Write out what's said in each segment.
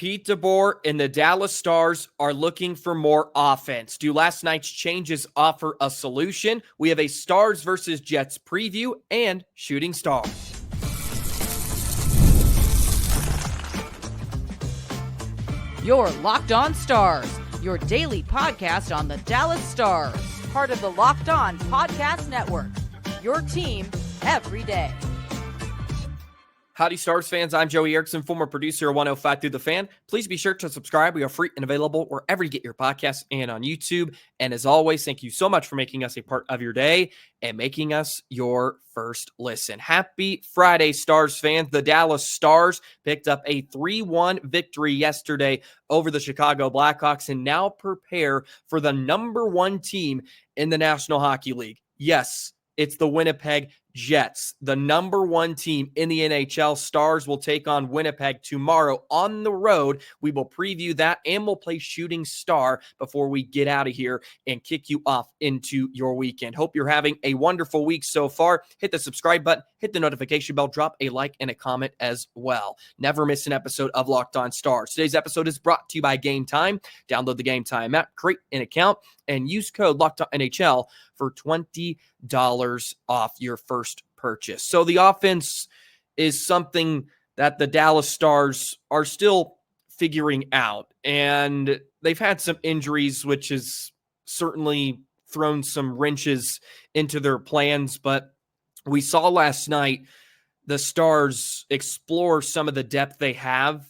Pete DeBoer and the Dallas Stars are looking for more offense. Do last night's changes offer a solution? We have a Stars versus Jets preview and shooting stars. You're Locked On Stars, your daily podcast on the Dallas Stars, part of the Locked On Podcast Network, your team every day. Howdy, Stars fans. I'm Joey Erickson, former producer of 105 Through the Fan. Please be sure to subscribe. We are free and available wherever you get your podcasts and on YouTube. And as always, thank you so much for making us a part of your day and making us your first listen. Happy Friday, Stars fans. The Dallas Stars picked up a 3-1 victory yesterday over the Chicago Blackhawks and now prepare for the number one team in the National Hockey League. Yes, it's the Winnipeg Jets, the number one team in the NHL. Stars will take on Winnipeg tomorrow on the road. We will preview that and we'll play Shooting Star before we get out of here and kick you off into your weekend. Hope you're having a wonderful week so far. Hit the subscribe button, hit the notification bell, drop a like and a comment as well. Never miss an episode of Locked On Stars. Today's episode is brought to you by Game Time. Download the Game Time app, create an account, and use code LOCKEDONNHL for $20 off your first purchase. So the offense is something that the Dallas Stars are still figuring out, and they've had some injuries, which has certainly thrown some wrenches into their plans. But we saw last night the Stars explore some of the depth they have,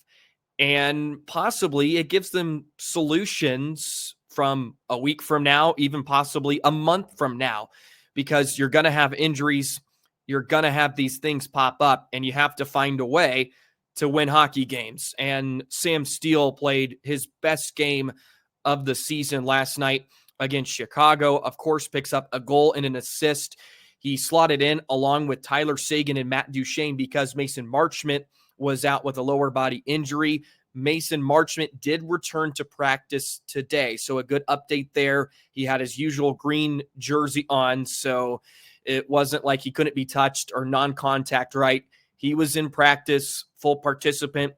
and possibly it gives them solutions from a week from now, even possibly a month from now, because you're going to have injuries. You're going to have these things pop up, and you have to find a way to win hockey games. And Sam Steele played his best game of the season last night against Chicago. Of course, picks up a goal and an assist. He slotted in along with Tyler Seguin and Matt Duchene because Mason Marchment was out with a lower body injury. Mason Marchment did return to practice today, so a good update there. He had his usual green jersey on, so it wasn't like he couldn't be touched or non-contact, right? He was in practice, full participant,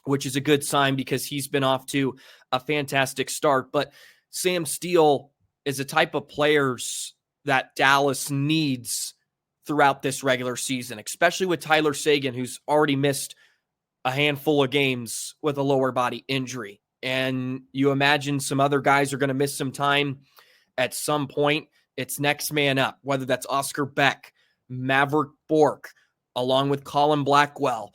which is a good sign because he's been off to a fantastic start. But Sam Steele is a type of players that Dallas needs throughout this regular season, especially with Tyler Seguin, who's already missed a handful of games with a lower body injury. And you imagine some other guys are going to miss some time at some point. It's next man up, whether that's Oscar Beck, Maverick Bourque, along with Colin Blackwell.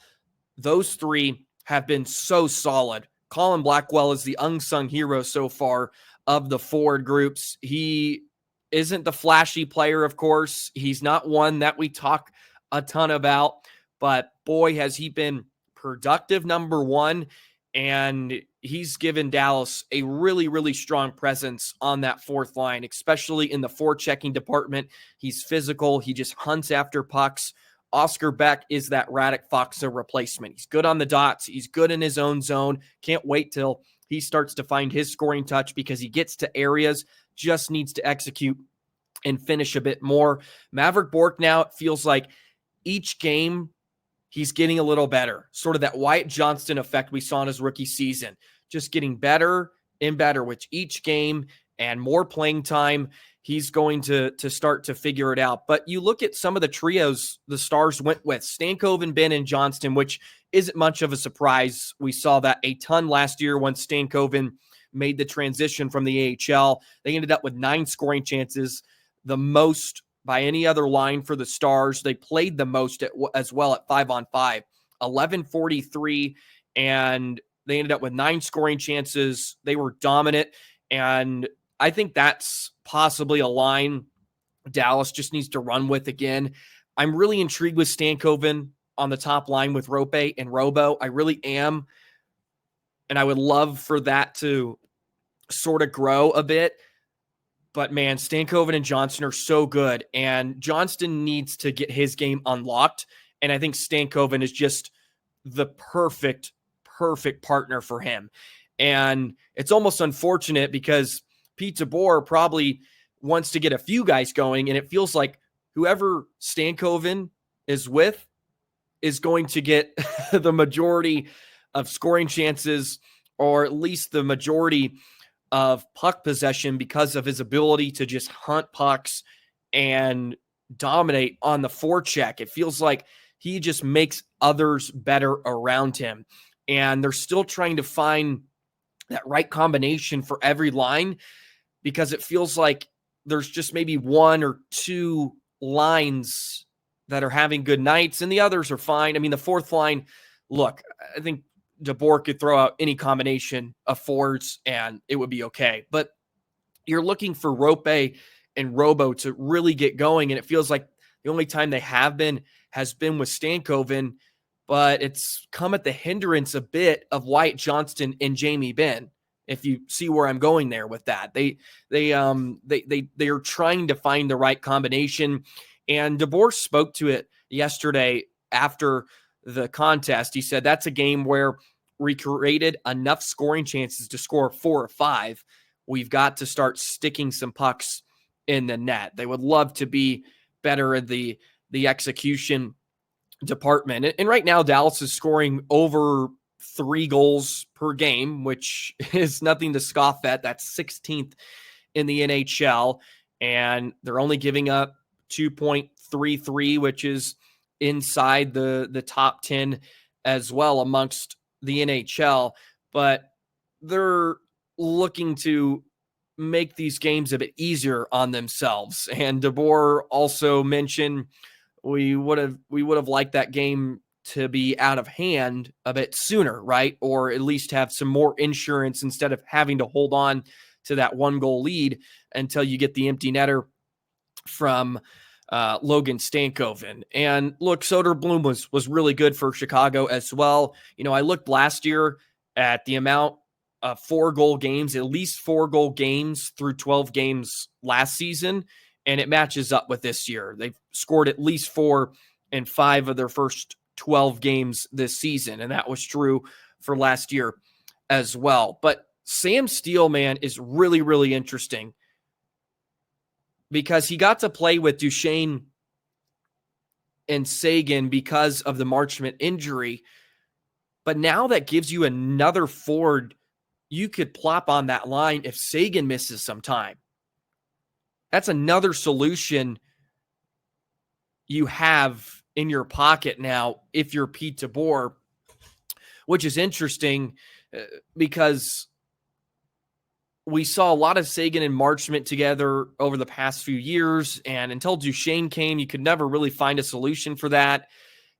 Those three have been so solid. Colin Blackwell is the unsung hero so far of the forward groups. He isn't the flashy player, of course. He's not one that we talk a ton about, but boy, has he been productive, number one, and he's given Dallas a really, really strong presence on that fourth line, especially in the forechecking department. He's physical. He just hunts after pucks. Oscar Beck is that Radek Faksa replacement. He's good on the dots. He's good in his own zone. Can't wait till he starts to find his scoring touch because he gets to areas, just needs to execute and finish a bit more. Maverick Bourque now, it feels like each game he's getting a little better, sort of that Wyatt Johnston effect we saw in his rookie season, just getting better and better with each game and more playing time. He's going to start to figure it out. But you look at some of the trios the Stars went with, Stankoven, Ben, and Johnston, which isn't much of a surprise. We saw that a ton last year when Stankoven made the transition from the AHL. They ended up with 9 scoring chances, the most by any other line for the Stars. They played the most as well at 5-on-5, 1143, and they ended up with 9 scoring chances. They were dominant, and I think that's possibly a line Dallas just needs to run with again. I'm really intrigued with Stankoven on the top line with Roope and Robo. I really am, and I would love for that to sort of grow a bit. But, man, Stankoven and Johnston are so good, and Johnston needs to get his game unlocked, and I think Stankoven is just the perfect partner for him. And it's almost unfortunate because Pete DeBoer probably wants to get a few guys going, and it feels like whoever Stankoven is with is going to get the majority of scoring chances, or at least the majority of puck possession, because of his ability to just hunt pucks and dominate on the forecheck. It feels like he just makes others better around him. And they're still trying to find that right combination for every line, because it feels like there's just maybe one or two lines that are having good nights and the others are fine. I mean, the fourth line, look, I think DeBoer could throw out any combination of forwards and it would be okay. But you're looking for Roope and Robo to really get going, and it feels like the only time they have been has been with Stankoven, but it's come at the hindrance a bit of Wyatt Johnston and Jamie Benn. If you see where I'm going there with that, they are trying to find the right combination, and DeBoer spoke to it yesterday after the contest. He said that's a game where we created enough scoring chances to score 4 or 5. We've got to start sticking some pucks in the net. They would love to be better at the execution department. And right now, Dallas is scoring over 3 goals per game, which is nothing to scoff at. That's 16th in the NHL. And they're only giving up 2.33, which is inside the top 10 as well amongst the NHL. But they're looking to make these games a bit easier on themselves. And DeBoer also mentioned we would have liked that game to be out of hand a bit sooner, right? Or at least have some more insurance instead of having to hold on to that 1-goal lead until you get the empty netter from Logan Stankoven. And look, Soderblom was really good for Chicago as well. You know, I looked last year at the amount of 4-goal games, at least 4-goal games through 12 games last season, and it matches up with this year. They've scored at least 4 in 5 of their first 12 games this season, and that was true for last year as well. But Sam Steele, man, is really, really interesting because he got to play with Duchesne and Seguin because of the Marchment injury, but now that gives you another forward you could plop on that line if Seguin misses some time. That's another solution you have in your pocket now if you're Pete DeBoer, which is interesting because we saw a lot of Seguin and Marchment together over the past few years, and until Duchesne came, you could never really find a solution for that.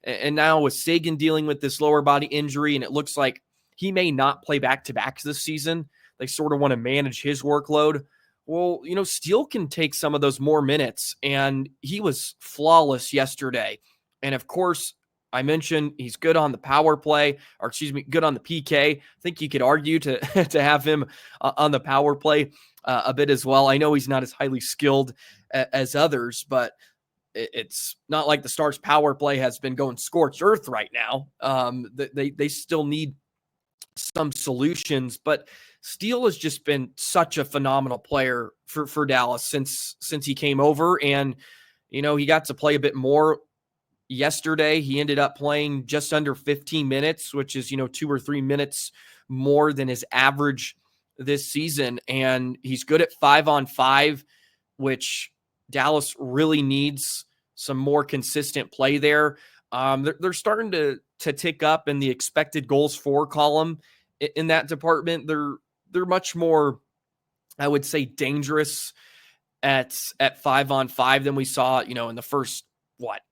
And now with Seguin dealing with this lower body injury, and it looks like he may not play back-to-backs this season, they sort of want to manage his workload. Well, you know, Steele can take some of those more minutes, and he was flawless yesterday. And of course, I mentioned he's good on the power play, or excuse me, good on the PK. I think you could argue to have him on the power play a bit as well. I know he's not as highly skilled as others, but it's not like the Stars power play has been going scorched earth right now. They still need some solutions, but Steele has just been such a phenomenal player for Dallas since he came over. And, you know, he got to play a bit more yesterday. He ended up playing just under 15 minutes, which is, 2 or 3 minutes more than his average this season. And he's good at 5-on-5, which Dallas really needs some more consistent play there. They're starting to tick up in the expected goals for column in that department. They're much more, I would say, dangerous at 5-on-5 than we saw, in the first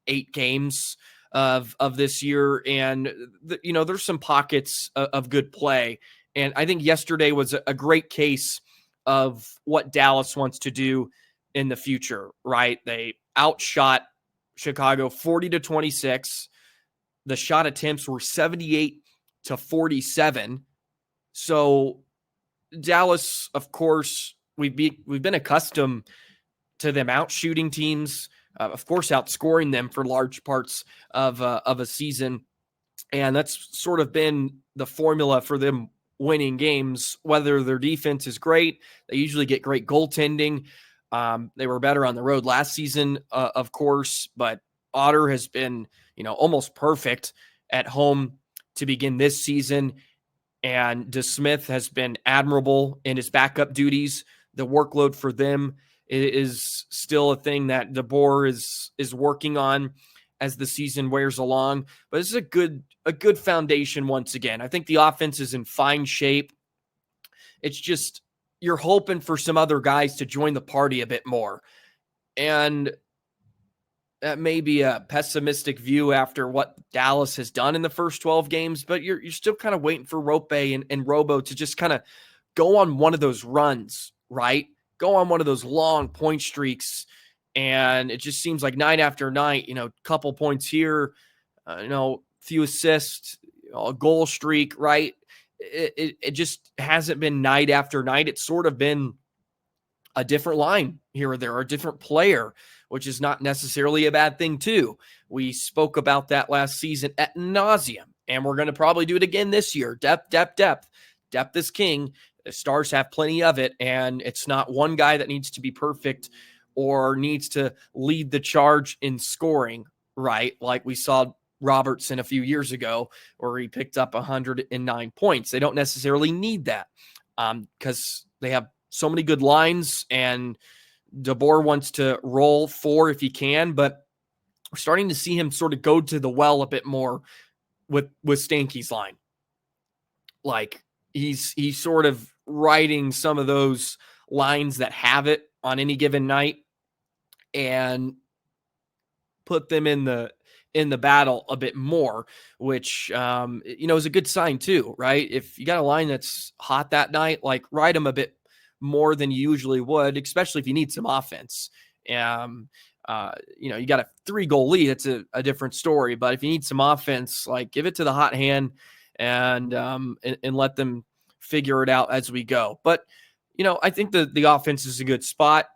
8 games of this year. And there's some pockets of good play. And I think yesterday was a great case of what Dallas wants to do in the future, right? They outshot Chicago 40-26. The shot attempts were 78-47. So Dallas, of course, we've been accustomed to them outshooting teams, of course, outscoring them for large parts of a season. And that's sort of been the formula for them winning games. Whether their defense is great, they usually get great goaltending. They were better on the road last season, of course, but Otter has been, almost perfect at home to begin this season. And DeSmith has been admirable in his backup duties. The workload for them is still a thing that DeBoer is working on as the season wears along. But this is a good foundation once again. I think the offense is in fine shape. It's just you're hoping for some other guys to join the party a bit more. And that may be a pessimistic view after what Dallas has done in the first 12 games, but you're still kind of waiting for Roope and Robo to just kind of go on one of those runs, right? Go on one of those long point streaks. And it just seems like night after night, a couple points here, few assists, a goal streak, right? It just hasn't been night after night. It's sort of been a different line here or there, or a different player, which is not necessarily a bad thing too. We spoke about that last season ad nauseum, and we're going to probably do it again this year. Depth. Depth is king. The Stars have plenty of it, and it's not one guy that needs to be perfect or needs to lead the charge in scoring, right? Like we saw Robertson a few years ago, where he picked up 109 points. They don't necessarily need that because they have so many good lines, and DeBoer wants to roll 4 if he can, but we're starting to see him sort of go to the well a bit more with Stanky's line. Like he's sort of writing some of those lines that have it on any given night and put them in the battle a bit more, which is a good sign too, right? If you got a line that's hot that night, like ride them a bit more than you usually would, especially if you need some offense. You got a 3-goal lead. It's a different story, but if you need some offense, like give it to the hot hand and let them figure it out as we go. But, I think the offense is a good spot.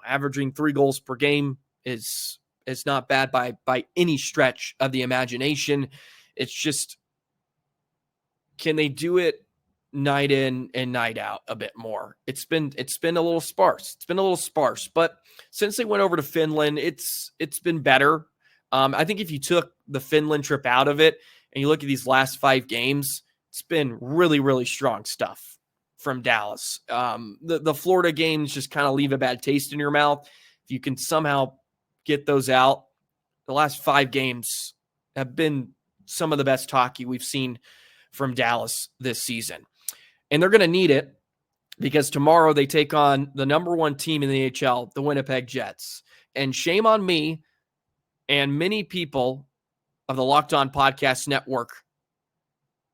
Averaging 3 goals per game is not bad by any stretch of the imagination. It's just, can they do it night in and night out a bit more? It's been a little sparse. But since they went over to Finland, it's been better. I think if you took the Finland trip out of it and you look at these last 5 games, it's been really, really strong stuff from Dallas. The Florida games just kind of leave a bad taste in your mouth. If you can somehow get those out, the last 5 games have been some of the best hockey we've seen from Dallas this season. And they're going to need it because tomorrow they take on the number 1 team in the NHL, the Winnipeg Jets. And shame on me and many people of the Locked On Podcast Network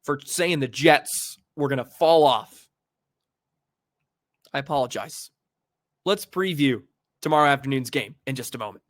for saying the Jets were going to fall off. I apologize. Let's preview tomorrow afternoon's game in just a moment.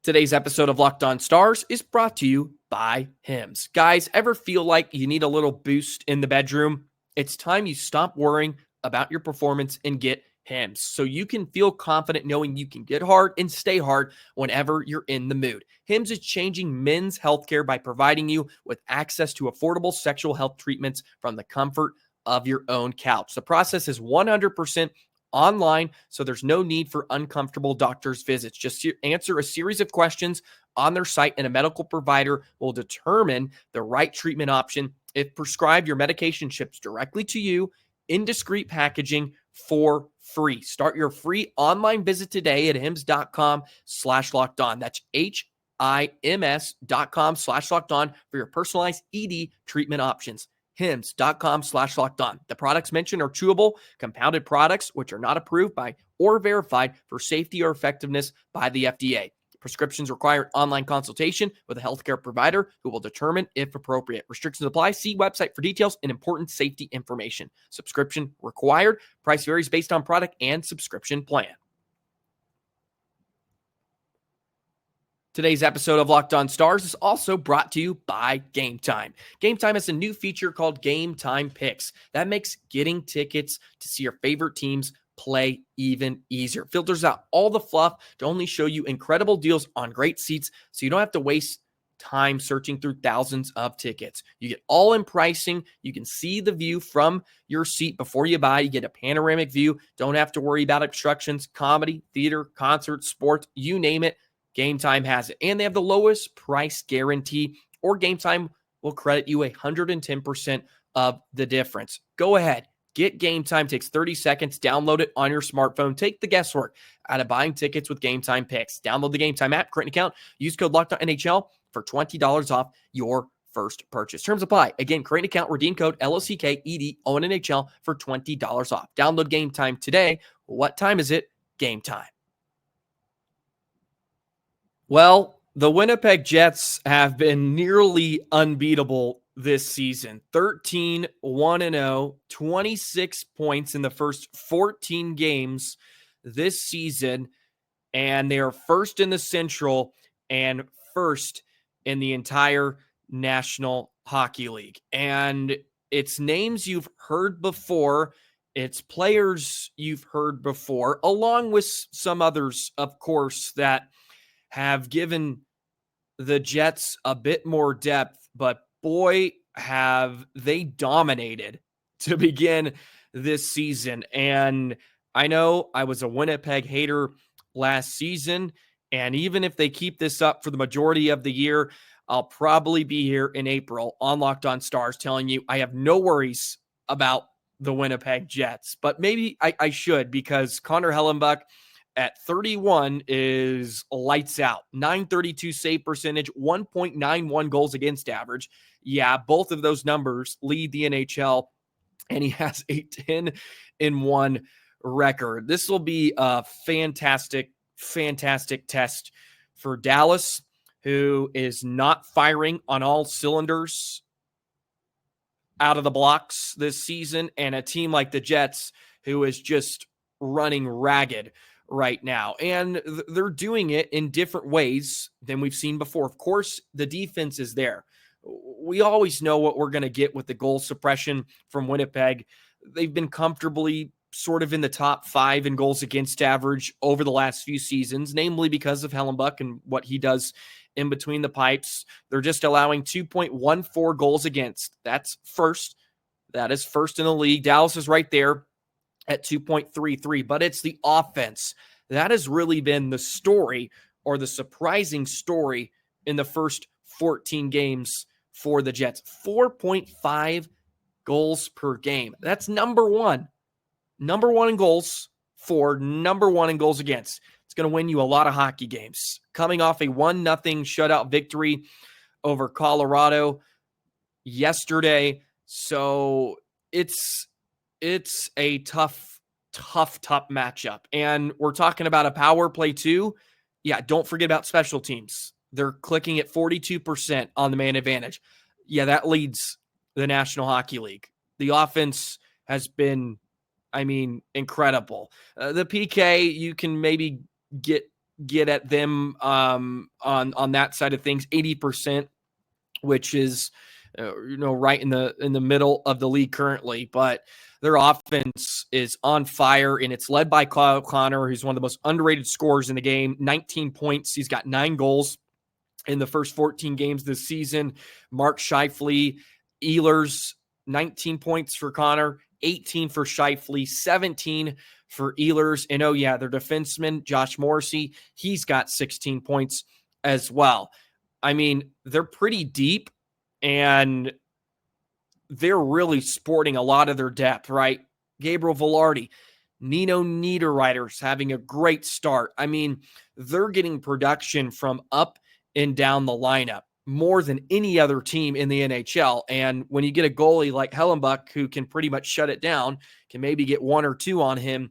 Today's episode of Locked On Stars is brought to you by Hintz. Guys, ever feel like you need a little boost in the bedroom? It's time you stop worrying about your performance and get Hintz, so you can feel confident knowing you can get hard and stay hard whenever you're in the mood. Hintz is changing men's healthcare by providing you with access to affordable sexual health treatments from the comfort of your own couch. The process is 100% online, so there's no need for uncomfortable doctor's visits. Just answer a series of questions on their site, and a medical provider will determine the right treatment option. If prescribed, your medication ships directly to you in discreet packaging for free. Start your free online visit today at hims.com/lockedon. That's HIMS.com/lockedon for your personalized ED treatment options. hims.com/lockedon. The products mentioned are chewable, compounded products which are not approved by or verified for safety or effectiveness by the FDA. Prescriptions require online consultation with a healthcare provider who will determine if appropriate. Restrictions apply. See website for details and important safety information. Subscription required. Price varies based on product and subscription plan. Today's episode of Locked On Stars is also brought to you by Game Time. Game Time has a new feature called Game Time Picks that makes getting tickets to see your favorite teams play even easier. Filters out all the fluff to only show you incredible deals on great seats, so you don't have to waste time searching through thousands of tickets. You get all-in pricing. You can see the view from your seat before you buy. You get a panoramic view. Don't have to worry about obstructions. Comedy, theater, concerts, sports, you name it. Game Time has it. And they have the lowest price guarantee or Game Time will credit you 110% of the difference. Go ahead. Get Game Time. Takes 30 seconds. Download it on your smartphone. Take the guesswork out of buying tickets with Game Time picks. Download the Game Time app, create an account, use code LOCKEDONNHL for $20 off your first purchase. Terms apply. Again, create an account, redeem code LOCKEDONNHL for $20 off. Download Game Time today. What time is it? Game time. Well, the Winnipeg Jets have been nearly unbeatable this season. 13-1-0, 26 points in the first 14 games this season, and they are first in the Central and first in the entire National Hockey League. And it's names you've heard before, it's players you've heard before, along with some others, of course, that have given the Jets a bit more depth, but boy, have they dominated to begin this season. And I know I was a Winnipeg hater last season, and even if they keep this up for the majority of the year, I'll probably be here in April on Locked On Stars telling you I have no worries about the Winnipeg Jets. But maybe I should, because Connor Hellebuyck at 31 is lights out. .932 save percentage, 1.91 goals against average. Yeah, both of those numbers lead the NHL, and he has a 10-1 record. This will be a fantastic test for Dallas, who is not firing on all cylinders out of the blocks this season, and a team like the Jets, who is just running ragged right now. And they're doing it in different ways than we've seen before. Of course, the defense is there. We always know what we're going to get with the goal suppression from Winnipeg. They've been comfortably sort of in the top 5 in goals against average over the last few seasons, namely because of Hellebuyck and what he does in between the pipes. They're just allowing 2.14 goals against. That's first. That is first in the league. Dallas is right there at 2.33, but it's the offense that has really been the story, or the surprising story, in the first 14 games for the Jets. 4.5 goals per game. That's number one in goals for, number one in goals against. It's going to win you a lot of hockey games. Coming off a 1-0 shutout victory over Colorado yesterday. So it's a tough matchup. And we're talking about a power play too. Yeah, don't forget about special teams. They're clicking at 42% on the man advantage. Yeah, that leads the National Hockey League. The offense has been, incredible. The PK, you can maybe get at them on that side of things, 80%, which is right in the middle of the league currently. But their offense is on fire, and it's led by Kyle Connor, who's one of the most underrated scorers in the game. 19 points. He's got 9 goals in the first 14 games this season. Mark Scheifele, Ehlers, 19 points for Connor, 18 for Scheifele, 17 for Ehlers. And their defenseman, Josh Morrissey, he's got 16 points as well. They're pretty deep, and they're really sporting a lot of their depth, right? Gabriel Velarde, Nino Niederreiter's having a great start. They're getting production from up and down the lineup more than any other team in the NHL. And when you get a goalie like Hellebuyck, who can pretty much shut it down, can maybe get 1 or 2 on him,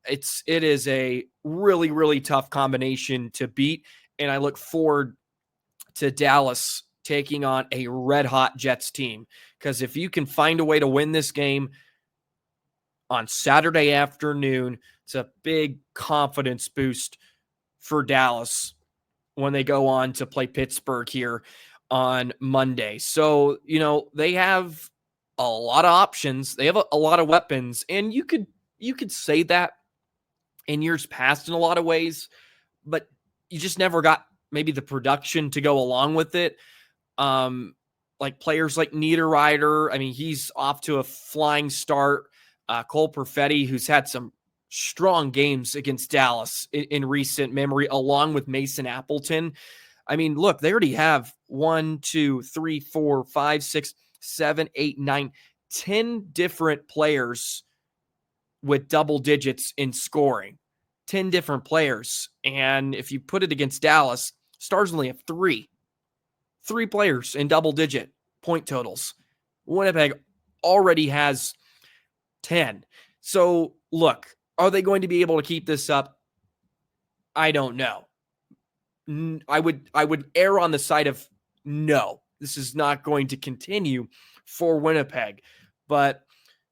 it is a really, really tough combination to beat. And I look forward to Dallas taking on a red-hot Jets team, because if you can find a way to win this game on Saturday afternoon, it's a big confidence boost for Dallas when they go on to play Pittsburgh here on Monday. So, they have a lot of options. They have a lot of weapons, and you could say that in years past in a lot of ways, but you just never got maybe the production to go along with it. Like players like Niederreiter, he's off to a flying start. Cole Perfetti, who's had some strong games against Dallas in recent memory, along with Mason Appleton. Look, they already have 1, 2, 3, 4, 5, 6, 7, 8, 9, 10 different players with double digits in scoring. 10 different players. And if you put it against Dallas, Stars only have three players in double digit point totals. Winnipeg already has 10. So look, are they going to be able to keep this up? I don't know. I would err on the side of no. This is not going to continue for Winnipeg. But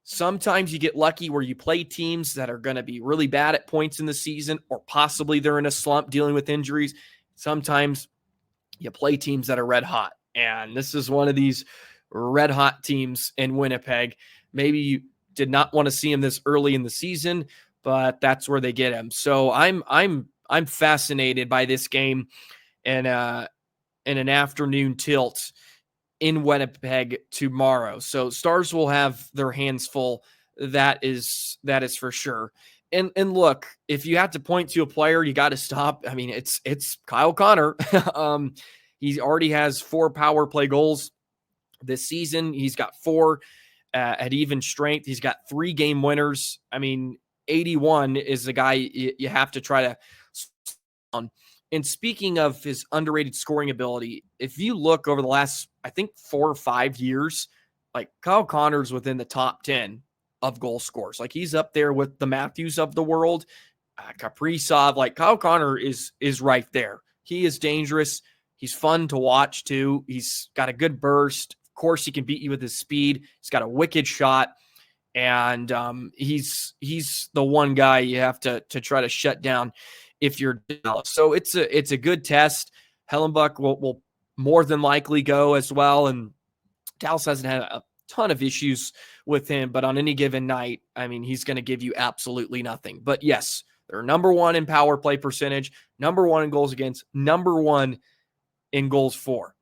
sometimes you get lucky where you play teams that are going to be really bad at points in the season, or possibly they're in a slump dealing with injuries. Sometimes you play teams that are red hot. And this is one of these red hot teams in Winnipeg. Maybe you did not want to see him this early in the season, but that's where they get him. So I'm fascinated by this game and in an afternoon tilt in Winnipeg tomorrow. So Stars will have their hands full. That is for sure. And look, if you have to point to a player, you got to stop. I mean, it's Kyle Connor. He already has 4 power play goals this season. He's got 4 at even strength. He's got 3 game winners. I mean, 81 is the guy you have to try to on. And speaking of his underrated scoring ability, if you look over the last, I think 4 or 5 years, like Kyle Connor's within the top 10 of goal scorers. Like he's up there with the Matthews of the world, Kaprizov. Like Kyle Connor is right there. He is dangerous. He's fun to watch too. He's got a good burst. Of course, he can beat you with his speed. He's got a wicked shot. And he's the one guy you have to try to shut down if you're Dallas. So it's a good test. Hellebuyck will more than likely go as well. And Dallas hasn't had a ton of issues with him, but on any given night, I mean, he's going to give you absolutely nothing. But yes, they're number 1 in power play percentage, number 1 in goals against, number 1 in goals for.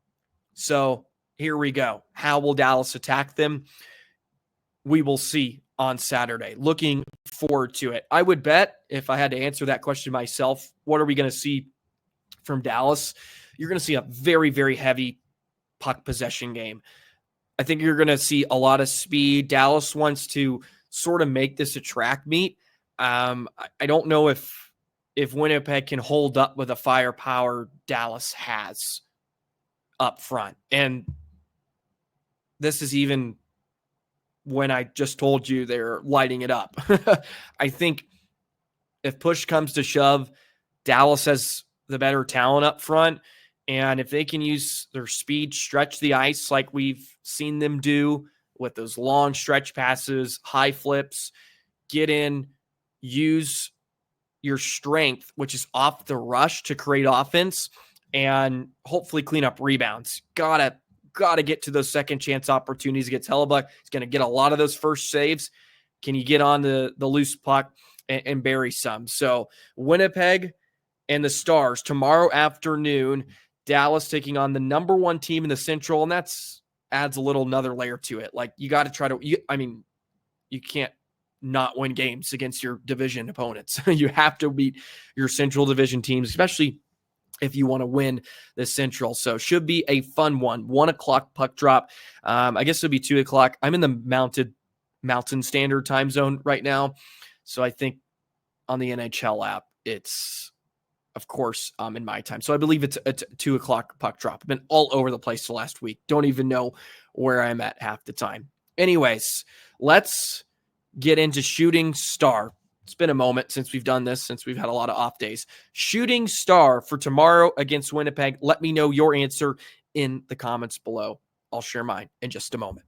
So here we go. How will Dallas attack them? We will see on Saturday. Looking forward to it. I would bet, if I had to answer that question myself, what are we going to see from Dallas? You're going to see a very, very heavy puck possession game. I think you're going to see a lot of speed. Dallas wants to sort of make this a track meet. I don't know if Winnipeg can hold up with the firepower Dallas has up front. And this is even when I just told you they're lighting it up. I think if push comes to shove, Dallas has the better talent up front. And if they can use their speed, stretch the ice like we've seen them do with those long stretch passes, high flips, get in, use your strength, which is off the rush, to create offense and hopefully clean up rebounds. Gotta get to those second chance opportunities against Hellebuyck. He's going to get a lot of those first saves. Can you get on the loose puck and bury some? So Winnipeg and the Stars tomorrow afternoon. Dallas taking on the number 1 team in the Central, and that's adds a little another layer to it. Like you got to try to. You can't not win games against your division opponents. You have to beat your Central Division teams, especially if you want to win the Central. So should be a fun one. 1 o'clock puck drop. I guess it'll be 2 o'clock. I'm in the Mountain Standard Time zone right now. So I think on the NHL app, it's, of course, in my time. So I believe it's a 2 o'clock puck drop. I've been all over the place the last week. Don't even know where I'm at half the time. Anyways, let's get into Shooting Star. It's been a moment since we've done this, since we've had a lot of off days. Shooting Star for tomorrow against Winnipeg. Let me know your answer in the comments below. I'll share mine in just a moment.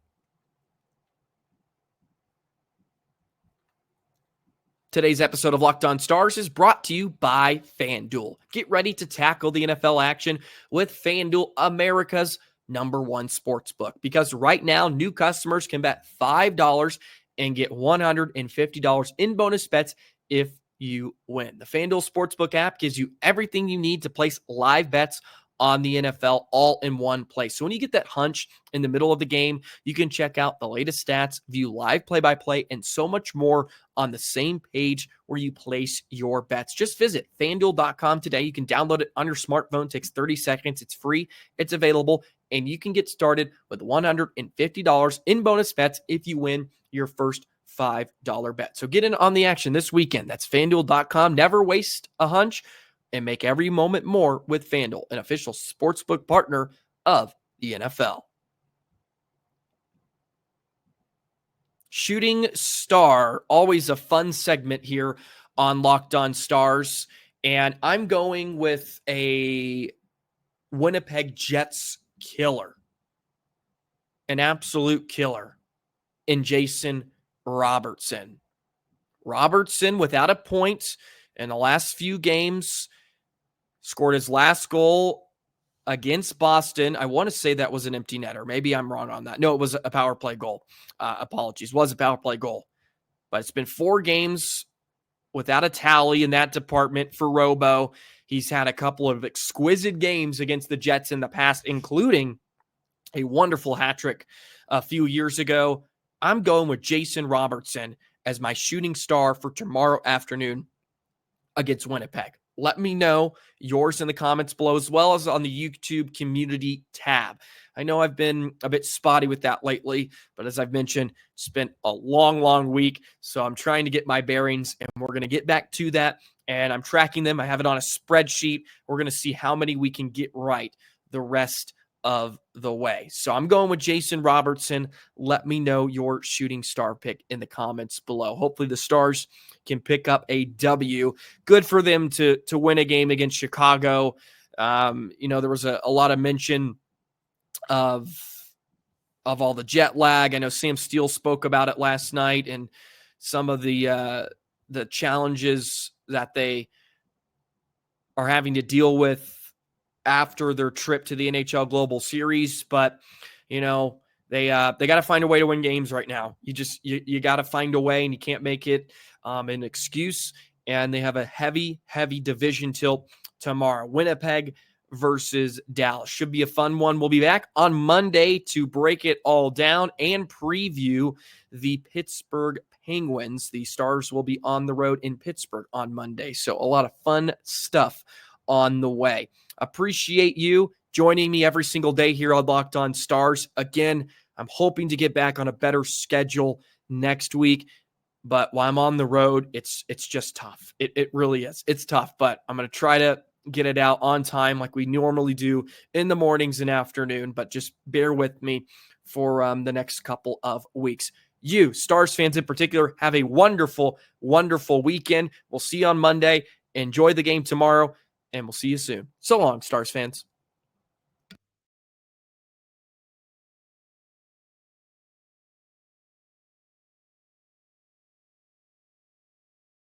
Today's episode of Locked On Stars is brought to you by FanDuel. Get ready to tackle the NFL action with FanDuel, America's #1 sportsbook. Because right now, new customers can bet $5 and get $150 in bonus bets if you win. The FanDuel Sportsbook app gives you everything you need to place live bets on the NFL all in one place. So when you get that hunch in the middle of the game, you can check out the latest stats, view live play-by-play, and so much more on the same page where you place your bets. Just visit FanDuel.com today. You can download it on your smartphone. It takes 30 seconds. It's free. It's available. And you can get started with $150 in bonus bets if you win your first $5 bet. So get in on the action this weekend. That's FanDuel.com. Never waste a hunch and make every moment more with FanDuel, an official sportsbook partner of the NFL. Shooting Star, always a fun segment here on Locked On Stars. And I'm going with a Winnipeg Jets killer, an absolute killer in Jason Robertson. Robertson, without a point in the last few games, scored his last goal against Boston. I want to say that was an empty netter. Maybe I'm wrong on that. No, it was a power play goal. Apologies. Was a power play goal. But it's been 4 games without a tally in that department for Robo. He's had a couple of exquisite games against the Jets in the past, including a wonderful hat trick a few years ago. I'm going with Jason Robertson as my shooting star for tomorrow afternoon against Winnipeg. Let me know yours in the comments below, as well as on the YouTube community tab. I know I've been a bit spotty with that lately, but as I've mentioned, it's been a long week, so I'm trying to get my bearings, and we're going to get back to that, and I'm tracking them. I have it on a spreadsheet. We're going to see how many we can get right the rest of the way. So I'm going with Jason Robertson. Let me know your shooting star pick in the comments below. Hopefully the Stars can pick up a W. Good for them to win a game against Chicago. There was a lot of mention of all the jet lag. I know Sam Steele spoke about it last night and some of the challenges that they are having to deal with after their trip to the NHL Global Series. But, they got to find a way to win games right now. You got to find a way, and you can't make it an excuse. And they have a heavy division tilt tomorrow. Winnipeg versus Dallas. Should be a fun one. We'll be back on Monday to break it all down and preview the Pittsburgh Penguins. The Stars will be on the road in Pittsburgh on Monday. So a lot of fun stuff on the way. Appreciate you joining me every single day here on Locked On Stars. Again, I'm hoping to get back on a better schedule next week, but while I'm on the road, it's just tough. It really is. It's tough, but I'm going to try to get it out on time like we normally do in the mornings and afternoon, but just bear with me for the next couple of weeks. You, Stars fans in particular, have a wonderful weekend. We'll see you on Monday. Enjoy the game tomorrow, and we'll see you soon. So long, Stars fans.